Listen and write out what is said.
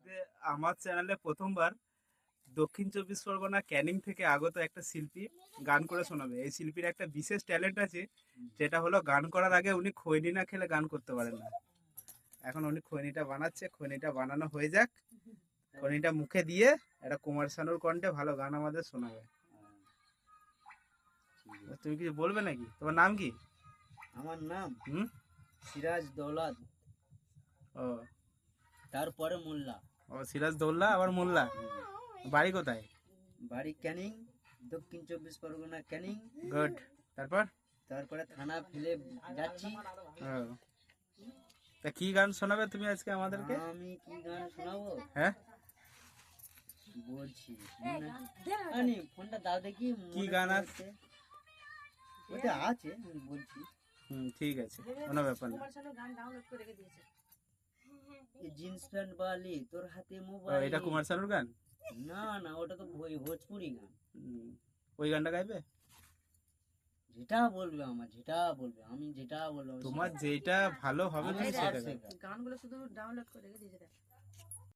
আজকে আমার চ্যানেলে প্রথমবার দক্ষিণ চব্বিশ পরগনা ক্যানিং থেকে আগত একটা শিল্পী গান করে শোনাবে। এই শিল্পীর একটা বিশেষ ট্যালেন্ট আছে, যেটা হলো গান করার আগে উনি খৈনি না খেলে গান করতে পারেন না। এখন উনি খৈনিটা বানাচ্ছে, খৈনিটা বানানো হয়ে যাক, খৈনিটা মুখে দিয়ে একটা কুমার শানুর কণ্ঠে ভালো গান আমাদের শোনাবে। তুমি কিছু বলবে নাকি? তোমার নাম কি? আমার নাম হুম? সিরাজ দৌলত, ও তারপরে মোল্লা। ও সিরাজ দৌল্লা আবার মোল্লা। বাড়ি কোথায়? বাড়ি ক্যানিং, দক্ষিণ চব্বিশ পরগনা ক্যানিং। গুড। তারপর? তারপরে থানা ফেলে যাচ্ছি। ও তা কি গান শোনাবে তুমি আজকে আমাদেরকে? আমি কি গান শোনাবো হ্যাঁ, বলছি, আনি ফোনটা দাও দেখি। কি গান আছে? ওটা আছে, আমি বলছি। ঠিক আছে, কোনো ব্যাপার না। এই জিন্স প্যান্ট বালি তোর হাতে ও, মোবাইল। এটা কুমার শানুর গান? না না, ওটা তো ভোজপুরি গান। হুম, ওই গানটা গাইবে? যেটা বলবে, আমার যেটা বলবে, আমি যেটা বলবো তোমার যেটা ভালো হবে তুমি সেটা গাইবে। গানগুলো শুধু ডাউনলোড করে রেখে দিয়েছে।